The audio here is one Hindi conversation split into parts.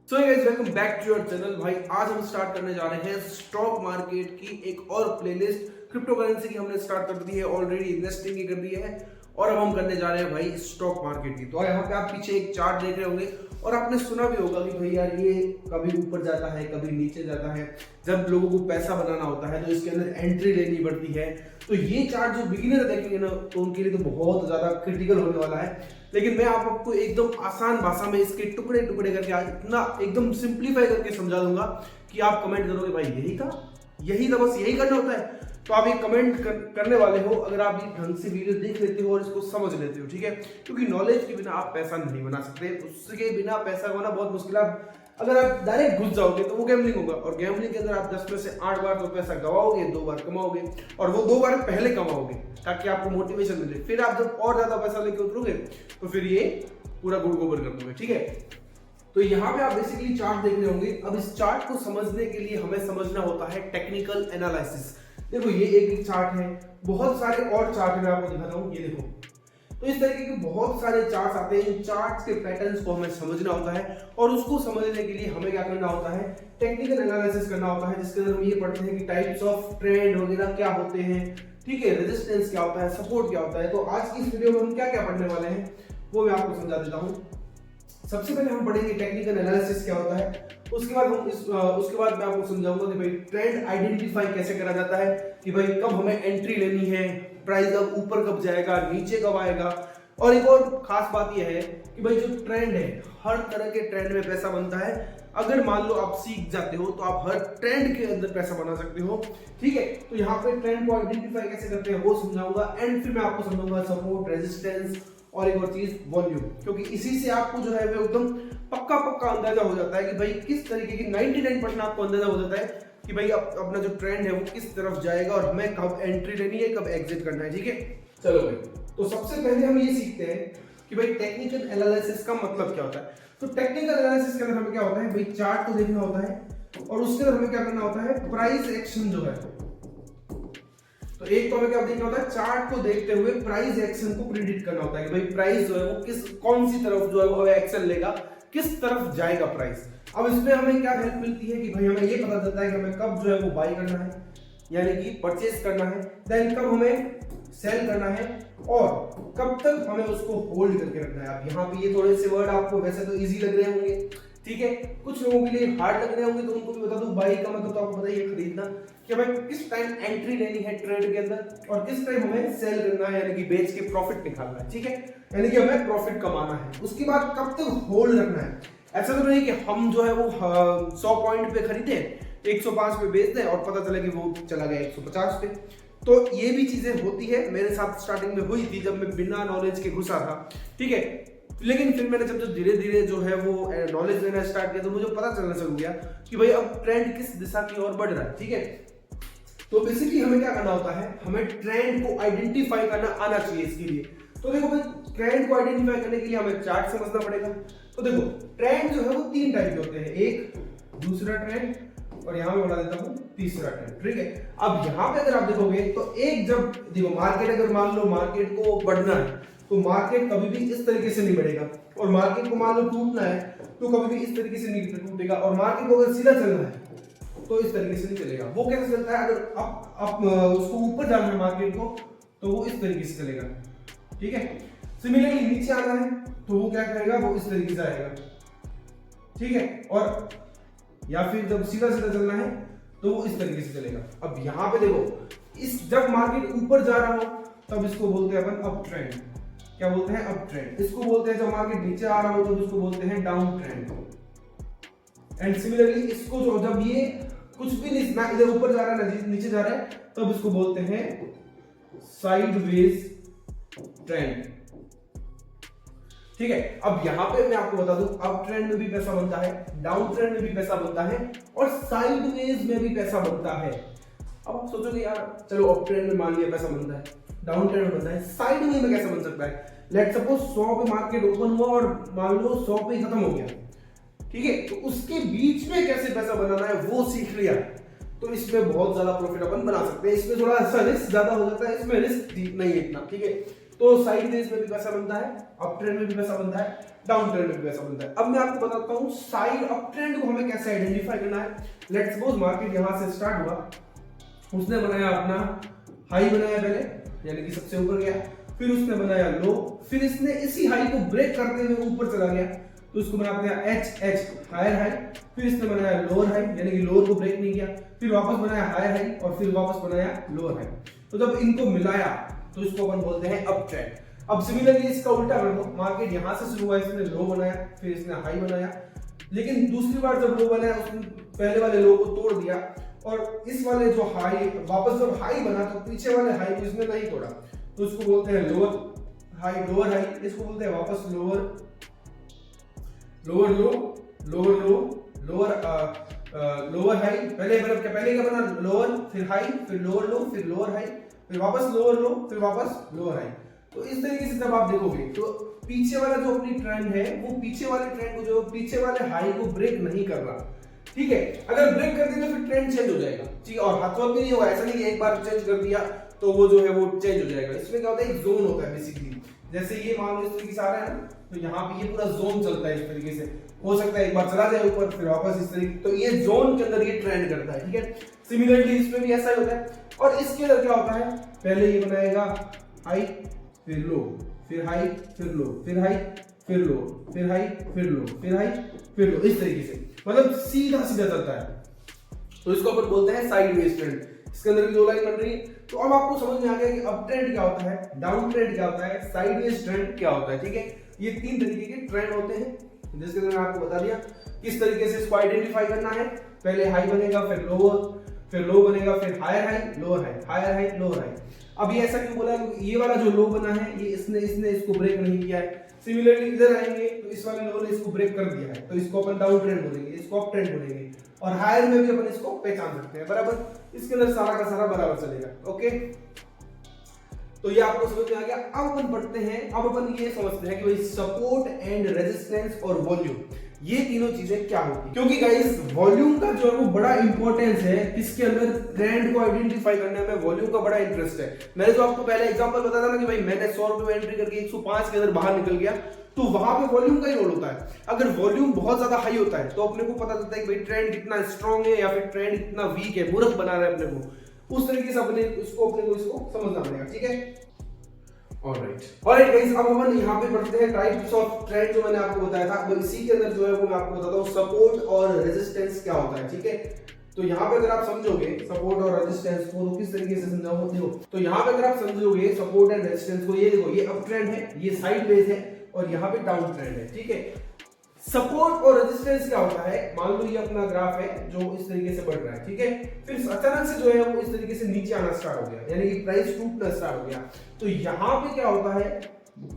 So guys welcome back to your channel. भाई आज हम स्टार्ट करने जा रहे हैं स्टॉक मार्केट की एक और प्लेलिस्ट। क्रिप्टो करेंसी की हमने स्टार्ट कर दी है, ऑलरेडी इन्वेस्टिंग की कर दी है और अब हम करने जा रहे हैं भाई स्टॉक मार्केट की। तो यहाँ पे आप पीछे एक चार्ट देख रहे होंगे और आपने सुना भी होगा कि भाई यार ये कभी ऊपर जाता है कभी नीचे जाता है। जब लोगों को पैसा बनाना होता है तो इसके अंदर एंट्री लेनी पड़ती है। तो ये चार्ट जो बिगिनर देखेंगे ना तो उनके लिए तो बहुत ज्यादा क्रिटिकल होने वाला है। लेकिन मैं आपको एकदम आसान भाषा में इसके टुकड़े टुकड़े करके आज इतना एकदम सिंप्लीफाई करके समझा दूंगा कि आप कमेंट करोगे भाई यही था बस यही करना होता है। तो आप ये कमेंट करने वाले हो अगर आप ये ढंग से वीडियो देख लेते हो और इसको समझ लेते हो, ठीक है। क्योंकि नॉलेज के बिना आप पैसा नहीं बना सकते, उसके बिना पैसा कमाना बहुत मुश्किल है। अगर आप डायरेक्ट घुस जाओगे तो वो गैम्बलिंग होगा और गैम्बलिंग के अंदर आप 10 में से 8 बार तो पैसा गवाओगे, 2 बार कमाओगे और वो 2 बार पहले कमाओगे ताकि आपको मोटिवेशन मिले। फिर आप जब और ज्यादा पैसा लेके उतरोगे तो फिर ये पूरा गुड़ गोबर कर दोगे, ठीक है। तो यहाँ पे आप बेसिकली चार्ट देख रहे होंगे। अब इस चार्ट को समझने के लिए हमें समझना होता है टेक्निकल एनालिसिस। देखो ये एक चार्ट है, बहुत सारे और चार्ट मैं आपको दिखाता हूँ। ये देखो, तो इस तरीके के बहुत सारे चार्ट्स आते हैं। इन चार्ट्स के पैटर्न्स को हमें समझना होता है और उसको समझने के लिए हमें क्या करना होता है, टेक्निकल एनालिसिस करना होता है, जिसके अंदर हम ये पढ़ते हैं कि टाइप्स ऑफ ट्रेंड वगैरह क्या होते हैं, ठीक है, रेजिस्टेंस क्या होता है, सपोर्ट क्या होता है। तो आज की इस वीडियो में हम क्या क्या पढ़ने वाले हैं वो मैं आपको समझा देता हूँ। सबसे पहले हम पढ़ेंगे टेक्निकल एनालिसिस क्या होता है, उसके बाद मैं आपको समझाऊंगा कि भाई ट्रेंड आइडेंटिफाई कैसे करा जाता है, कि भाई कब हमें एंट्री लेनी है, प्राइस अब ऊपर कब जाएगा नीचे कब आएगा। और एक और खास बात यह है कि भाई जो ट्रेंड है, हर तरह के ट्रेंड में पैसा बनता है। अगर मान लो आप सीख जाते हो तो आप हर ट्रेंड के अंदर पैसा बना सकते हो, ठीक है। तो यहाँ पे ट्रेंड को आइडेंटिफाई कैसे करते हैं वो समझाऊंगा एंड फिर मैं आपको समझाऊंगा सपोर्ट, रेजिस्टेंस और एक और चीज वॉल्यूम, क्योंकि इसी से आपको जो है वो एकदम पक्का अंदाजा हो जाता है कि भाई किस तरीके की 99% आपको अंदाजा हो जाता है कि भाई अपना जो ट्रेंड है वो किस तरफ जाएगा और हमें कब एंट्री लेनी है कब एग्जिट करना है, ठीक है। चलो भाई, तो सबसे पहले हम ये सीखते हैं कि भाई टेक्निकल एनालिसिस का मतलब क्या होता है। तो टेक्निकल एनालिसिस के अंदर हमें क्या होता है, भाई चार्ट को देखना होता है और उसके अंदर हमें क्या करना होता है, प्राइस एक्शन जो है। तो एक तो हमें क्या देखना होता है, चार्ट को देखते हुए प्राइस एक्शन को प्रिडिक्ट करना होता है कि भाई प्राइस जो है वो कौन सी तरफ जो है वो एक्शन लेगा, किस तरफ जाएगा प्राइस। अब इसमें हमें क्या हेल्प मिलती है कि भाई हमें ये पता चलता है कि हमें कब जो है वो बाई करना है यानी कि परचेज करना है, देन कब हमें सेल करना है और कब तक हमें उसको होल्ड करके रखना है। अब यहाँ पे ये थोड़े से वर्ड आपको वैसे तो इजी लग रहे होंगे, ठीक है, कुछ लोगों के लिए हार्ड लग रहे होंगे, तो उनको भी बता दूं बाई का मतलब तो आपको पता ही है खरीदना, कि भाई किस टाइम एंट्री लेनी है ट्रेड के अंदर और किस टाइम हमें सेल करना है यानी कि बेच के प्रॉफिट निकालना है, ठीक है, यानी कि हमें प्रॉफिट कमाना है। उसके बाद कब तक होल्ड रखना है। ऐसा तो नहीं कि हम जो है वो 100 पॉइंट पे खरीदे 105 पे बेच दें और पता चले कि वो चला गया 150 पे। तो ये भी चीजें होती है, मेरे साथ स्टार्टिंग में हुई थी जब मैं बिना नॉलेज के घुसा था, ठीक है। लेकिन फिर मैंने जब धीरे धीरे जो है वो नॉलेज लेना स्टार्ट किया तो मुझे पता चलना शुरू किया कि भाई अब ट्रेंड किस दिशा की ओर बढ़ रहा है, ठीक है। तो बेसिकली हमें क्या करना होता है, हमें ट्रेंड को आइडेंटिफाई करना आना चाहिए इसके लिए। तो देखो भाई, ट्रेंड को आइडेंटिफाई करने के लिए हमें चार्ट समझना पड़ेगा। तो देखो ट्रेंड जो है वो 3 टाइप के होते हैं, एक दूसरा ट्रेंड और यहाँ मैं बता देता हूँ तीसरा ट्रेंड, ठीक है। अब यहाँ पे अगर आप देखोगे तो एक जब देखो मार्केट, अगर मान लो मार्केट को बढ़ना है तो मार्केट कभी भी इस तरीके से नहीं बढ़ेगा और मार्केट को मान लो टूटना है तो कभी भी इस तरीके से नहीं टूटेगा और मार्केट को अगर सीधा चलना है तो इस तरीके से नहीं चलेगा। वो कैसे चलता है, अगर आप उसको ऊपर जाना है मार्केट को तो वो इस तरीके से चलेगा, ठीक है। सिमिलरली नीचे आना है तो वो क्या करेगा, वो इस तरीके से आएगा, ठीक है। और या फिर जब सीधा सीधा चलना है तो वो इस तरीके से चलेगा। अब यहाँ पे देखो, इस जब मार्केट ऊपर जा रहा हो तब इसको बोलते हैं अपन अप ट्रेंड। क्या बोलते हैं, अप ट्रेंड। इसको बोलते हैं जब मार्केट नीचे आ रहा हो तो इसको बोलते हैं डाउन ट्रेंड। एंड सिमिलरली इसको जो जब ये कुछ भी नहीं, ना इधर ऊपर जा रहा है ना नीचे जा रहा है, तब इसको बोलते हैं साइडवेज ट्रेंड, ठीक है। अब यहाँ पे मैं आपको बता दूं, अप ट्रेंड में भी पैसा बनता है, डाउन ट्रेंड में भी पैसा बनता है और साइडवेज में भी पैसा बनता है। अब आप सोचोगे यार चलो अप ट्रेंड में मान लिया पैसा बनता है, डाउन ट्रेंड में बनता है, साइडवेज में कैसे बन सकता है। लेट्स सपोज 100 पे मार्केट ओपन हुआ और मान लो 100 पे ही खत्म हो गया, ठीक है। तो उसके बीच में कैसे पैसा बनाना है वो सीख लिया तो इसमें बहुत ज्यादा प्रॉफिट अपन बना सकते हैं। इसमें थोड़ा सा रिस्क ज्यादा हो जाता है, इसमें रिस्क नहीं है इतना, ठीक है। तो साइडवेज में भी पैसा बनता है, अप ट्रेंड में भी पैसा बनता है, डाउन ट्रेंड में भी वैसा बनता है। अब मैं आपको बताता हूँ साइड अप ट्रेंड को हमें कैसे आइडेंटिफाई करना है। लेट्स सपोज मार्केट यहां से स्टार्ट हुआ, उसने बनाया अपना हाई बनाया पहले, यानी कि सबसे ऊपर गया, फिर उसने बनाया लो, फिर इसने इसी हाई को ब्रेक करते हुए ऊपर चला गया, तो इसको बनाते हैं एच हायर हाई, फिर इसने बनाया लोअर हाई, यानी कि लोअर को ब्रेक नहीं किया, फिर वापस बनाया हायर हाई और फिर वापस बनाया लोअर हाई। तो जब इनको मिलाया तो इसको अपन बोलते हैं अप ट्रेंड। अब सिमिलरली इसका उल्टा कर दो, मार्केट यहां से शुरू हुआ, इसने लो बनाया, फिर इसने हाई बनाया, लेकिन दूसरी बार जब लो बनाया उसने पहले वाले लो को तोड़ दिया और इस वाले जो हाई वापस जब हाई बना तो पीछे वाले हाई को इसने नहीं तोड़ा, तो इसको बोलते हैं लोअर हाई, इसको बोलते हैं वापस लोअर लो, लोअर हाई। पहले क्या बना, लोअर फिर हाई फिर लोअर लो फिर लोअर हाई फिर वापस लोअर लो फिर वापस लोअर हाई। तो इस तरीके से जब आप देखोगे तो पीछे वाला जो अपनी ट्रेंड है वो पीछे वाले ट्रेंड को जो पीछे वाले हाई को ब्रेक नहीं कर रहा, ठीक है। अगर ब्रेक कर दिया तो फिर ट्रेंड चेंज हो जाएगा, ठीक है, और हाथ भी नहीं होगा, ऐसा नहीं एक बार चेंज कर दिया तो वो जो है वो चेंज हो जाएगा। इसमें क्या होता है, एक जोन होता है बेसिकली, जैसे ये मान लो इस तरीके से आ रहा है ना, तो यहाँ पे ये पूरा जोन चलता है इस तरीके से, हो सकता है एक बार चला जाए ऊपर फिर वापस इस तरीके, तो ये जोन के अंदर ये ट्रेंड करता है, ठीक है। सिमिलरली इसमें भी ऐसा ही होता है। और इसके अंदर क्या होता है, पहले ये बनाएगा हाई फिर लो फिर हाई फिर लो फिर हाई फिर लो फिर हाई फिर लो फिर हाई फिर लो, इस तरीके से, मतलब सीधा सीधा चलता है। तो इसको अपन बोलते हैं साइडवेज ट्रेंड। इसके अंदर भी दो लाइन बन रही है। तो अब आपको समझ में आ गया कि अप ट्रेंड क्या होता है, डाउन ट्रेंड क्या होता है, साइडवेज ट्रेंड क्या होता है, ठीक है। ये तीन तरीके के ट्रेंड होते हैं, जिसके अंदर मैं आपको बता दिया किस तरीके से इसको आइडेंटिफाई करना है। पहले हाई बनेगा फिर लोअर, फिर लो बनेगा फिर higher high lower high, higher high lower high. अब ये ऐसा क्यों बोला, ये वाला जो लो बना है ये इसने इसको ब्रेक नहीं किया है। सिमिलरली इधर आएंगे तो इस वाले लो ने इसको ब्रेक कर दिया है, तो इसको अपन डाउन ट्रेंड बोलेंगे, इसको अप ट्रेंड बोलेंगे। और हायर में भी अपन इसको पहचान सकते हैं, बराबर। इसके अंदर सारा का सारा बराबर चलेगा, ओके। तो ये आपको समझ में आ गया। अब अपन पढ़ते हैं, अब अपन ये समझते हैं कि भाई सपोर्ट एंड रेजिस्टेंस और वॉल्यूम, ये तीनों चीजें क्या होती है। क्योंकि गाइस वॉल्यूम का जो है वो बड़ा इंपॉर्टेंस है, किसके अंदर, ट्रेंड को आइडेंटिफाई करने में वॉल्यूम का बड़ा इंटरेस्ट है। मैंने जो आपको पहले एग्जांपल बताया था ना कि भाई मैंने 100 रुपए एंट्री करके 105 के अंदर बाहर निकल गया, तो वहां पे वॉल्यूम का ही रोल होता है। अगर वॉल्यूम बहुत ज्यादा हाई होता है तो अपने को पता चलता है कि भाई ट्रेंड कितना स्ट्रांग है या फिर ट्रेंड कितना वीक है, मूर्ख बना रहा है अपने को। उस तरीके से अपने को इसको समझना पड़ेगा, ठीक है। ऑलराइट गाइस, अब हम यहाँ पे पढ़ते हैं टाइप्स ऑफ ट्रेंड जो मैंने आपको बताया था। अब इसी के अंदर जो है वो मैं आपको बताता हूँ सपोर्ट और रेजिस्टेंस क्या होता है, ठीक है। तो यहाँ पे अगर आप समझोगे सपोर्ट और रेजिस्टेंस को तो किस तरीके से समझाऊंगा, देखो। तो यहाँ पे अगर आप समझोगे सपोर्ट एंड रेजिस्टेंस को, ये देखो, ये अप ट्रेंड है, ये साइडवेज है और यहाँ पे डाउन ट्रेंड है, ठीक है। सपोर्ट और रेजिस्टेंस क्या होता है, मान लो ये अपना ग्राफ है जो इस तरीके से बढ़ रहा है, ठीक है। फिर अचानक से जो है वो इस तरीके से नीचे आना स्टार्ट हो गया, यानी कि प्राइस टूटना स्टार्ट हो गया। तो यहाँ पे क्या होता है,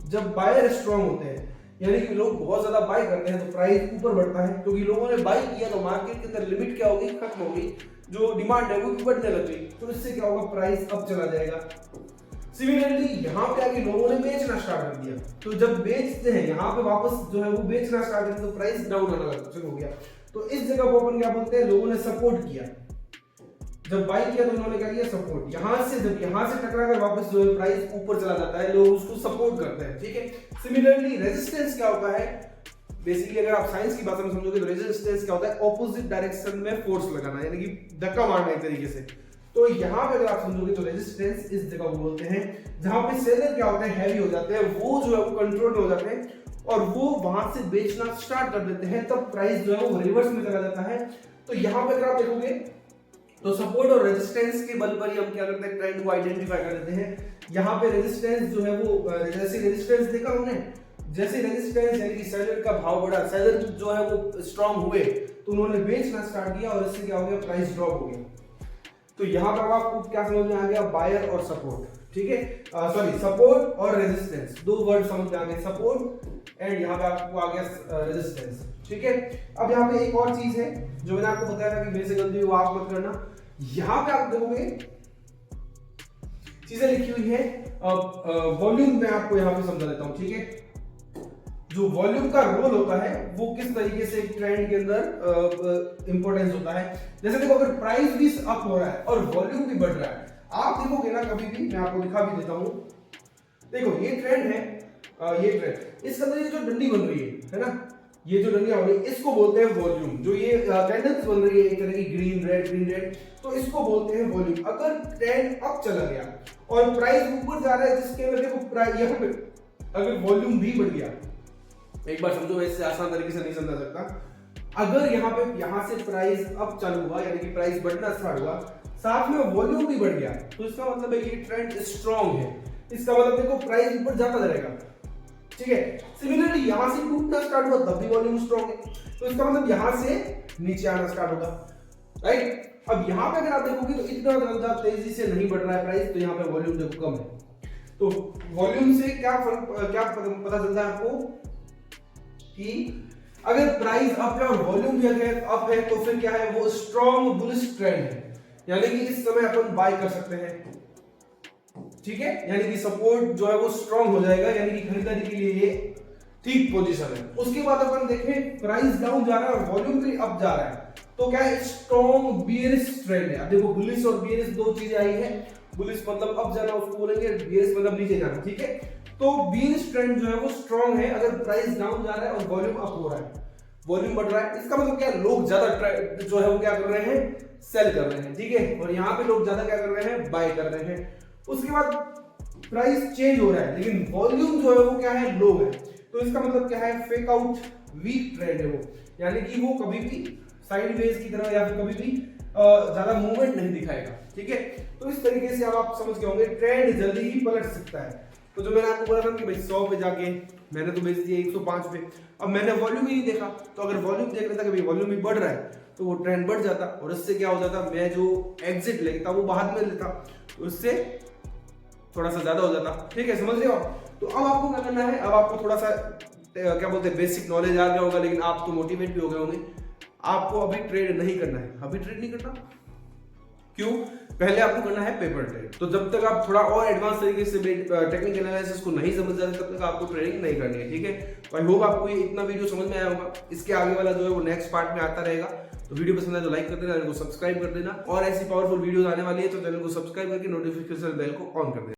जब बायर स्ट्रांग होते हैं, यानी कि लोग बहुत ज्यादा बाय करते हैं, तो प्राइस ऊपर बढ़ता है, क्योंकि लोगों ने बाय किया तो मार्केट के अंदर लिमिट क्या होगी, खत्म हो गई, जो डिमांड है वो बढ़ने लग गई, तो इससे क्या होगा, प्राइस अप चला जाएगा। सिमिलरली यहाँ पे आके लोगों ने बेचना स्टार्ट कर दिया, तो जब बेचते हैं यहाँ पे वापस जो है वो बेचना स्टार्ट करते, तो प्राइस डाउन आना शुरू हो गया। तो इस जगह को अपन क्या बोलते हैं, लोगों ने सपोर्ट किया। जब बाई किया तो उन्होंने क्या किया, सपोर्ट। यहाँ से जब यहाँ से टकरा कर वापस जो है प्राइस ऊपर चला जाता है, लोग उसको सपोर्ट करते हैं, ठीक है। सिमिलरली रेजिस्टेंस क्या होता है, बेसिकली अगर आप साइंस की भाषा में समझोगे तो रेजिस्टेंस क्या होता है, ऑपोजिट डायरेक्शन में फोर्स लगाना, यानी कि धक्का मारना एक तरीके से। तो यहाँ पे अगर आप समझोगे तो रेजिस्टेंस इस जगह को बोलते हैं जहां पे सेलर क्या होते हैं, हैवी हो जाते हैं, वो जो है वो कंट्रोल हो जाते हैं और वो वहां से बेचना स्टार्ट कर देते हैं, तब प्राइस जो है वो रिवर्स में चला जाता है। तो यहाँ पे अगर आप देखोगे तो सपोर्ट और रेजिस्टेंस के बल पर ही हम क्या करते हैं, ट्रेंड को आइडेंटिफाई कर देते हैं। यहाँ पे रेजिस्टेंस जो है वो, जैसे रेजिस्टेंस देखा हमने, जैसे रेजिस्टेंस यानी कि सेलर का भाव बढ़ा, सेलर जो है वो स्ट्रांग हुए तो उन्होंने बेचना स्टार्ट किया और इससे क्या हो गया, प्राइस ड्रॉप हो गया। तो यहाँ पर आपको क्या समझ में आ गया, बायर और सपोर्ट, ठीक है, सॉरी सपोर्ट और रेजिस्टेंस, दो वर्ड समझ में आ गए, सपोर्ट एंड यहाँ पे आपको आ गया रेजिस्टेंस, ठीक है। अब यहाँ पे एक और चीज है जो मैंने आपको बताया था कि मेरे से गलती हुई वो आप मत करना। यहाँ पे आप देखोगे चीजें लिखी हुई है, वॉल्यूम मैं आपको यहाँ पे समझा देता हूँ, ठीक है। जो वॉल्यूम का रोल होता है वो किस तरीके से ट्रेंड के अंदर इंपॉर्टेंस होता है। जैसे देखो, अगर प्राइस भी अप हो रहा है और वॉल्यूम भी बढ़ रहा है, आप देखोगे ना कभी भी, मैं आपको दिखा भी देता हूं, देखो ये ट्रेंड है, ये ट्रेंड, इसके अंदर ये जो डंडी बन रही है ना, ये जो डंडियां हो रही है इसको बोलते हैं वॉल्यूम। जो ये कैंडल्स बन रही है एक तरह की ग्रीन रेड, तो इसको बोलते हैं वॉल्यूम। अगर ट्रेंड अप चला गया और प्राइस ऊपर जा रहा है, जिसके अंदर देखो यहाँ पे अगर वॉल्यूम भी बढ़ गया, एक बार समझो, ऐसे आसान तरीके से नहीं समझा सकता। अगर यहाँ से प्राइस अप चालू हुआ, यानी कि प्राइस बढ़ना स्टार्ट हुआ, साथ में वॉल्यूम भी बढ़ गया, तो इसका मतलब है ये ट्रेंड स्ट्रांग है। इसका मतलब देखो प्राइस ऊपर जाता रहेगा, ठीक है। सिमिलरली यहां से टूटना स्टार्ट हुआ तब भी वॉल्यूम स्ट्रांग है, तो इसका मतलब यहां से नीचे आना स्टार्ट होगा, राइट। अब यहां पे अगर आप देखोगे तो इतना ज्यादा तेजी से नहीं बढ़ रहा है प्राइस, तो यहां पे वॉल्यूम देखो कम है। तो वॉल्यूम से क्या पता चलता है आपको कि अगर प्राइस अप है और वॉल्यूम भी अगर अप है, तो फिर क्या है, वो स्ट्रांग बुलिश ट्रेंड है, यानी कि इस समय अपन बाय कर सकते हैं, ठीक है। यानी कि सपोर्ट जो है वो स्ट्रांग हो जाएगा, यानी कि खरीदारी के लिए ये ठीक पोजीशन है। उसके बाद अपन देखें प्राइस डाउन जा रहा है और वॉल्यूम भी अप जा रहा है, तो क्या है, स्ट्रांग बियरिश ट्रेंड है। अब देखो बुलिश और बियरिश दो चीजें आई है, बुलिश मतलब अप जाना उसको बोलेंगे, बियरिश मतलब नीचे जाना, ठीक है। तो बियरिश ट्रेंड जो है वो स्ट्रांग है अगर प्राइस डाउन जा रहा है और वॉल्यूम अप हो रहा है, वॉल्यूम बढ़ रहा है। इसका मतलब क्या, लोग ज्यादा जो है वो क्या कर रहे हैं, सेल कर रहे हैं, ठीक है। और यहाँ पे लोग ज्यादा क्या कर रहे हैं, बाय कर रहे हैं। उसके बाद प्राइस चेंज हो रहा है लेकिन वॉल्यूम जो है वो क्या है, लो है, तो इसका मतलब क्या है, फेक आउट वीक ट्रेंड है वो, यानी कि वो कभी भी साइडवेज की तरह या फिर कभी भी ज्यादा मूवमेंट नहीं दिखाएगा, ठीक है। तो इस तरीके से अब आप समझ गए होंगे ट्रेंड जल्दी ही पलट सकता है। तो जो मैंने आपको बोला था कि भाई 100 पे जाके मैंने तो बेच दिया 105 पे, अब मैंने वॉल्यूम ही नहीं देखा, तो अगर वॉल्यूम देख लेता कि भाई वॉल्यूम भी बढ़ रहा है, तो वो ट्रेंड बढ़ जाता और इससे क्या हो जाता, मैं जो एग्जिट लेता वो बाद में लेता, तो उससे थोड़ा सा ज्यादा हो जाता, ठीक है, समझ रहे हो। तो अब आपको क्या करना है, अब आपको थोड़ा सा क्या बोलते हैं बेसिक नॉलेज आ गया होगा, लेकिन आप तो मोटिवेट भी हो गए होंगे। आपको अभी ट्रेड नहीं करना है, अभी ट्रेड नहीं करना, क्यों, पहले आपको करना है पेपर ट्रेड। तो जब तक आप थोड़ा और एडवांस तरीके से टेक्निकल एनालिसिस को नहीं समझ जाते तब तक आपको ट्रेडिंग नहीं करनी है, ठीक है। तो आई होप आपको ये इतना वीडियो समझ में आया होगा। इसके आगे वाला जो है वो नेक्स्ट पार्ट में आता रहेगा। तो वीडियो पसंद है तो लाइक कर देना, चैनल को सब्सक्राइब कर देना, और ऐसी पावरफुल वीडियोस आने वाली है तो चैनल को सब्सक्राइब करके नोटिफिकेशन बेल को ऑन कर देना।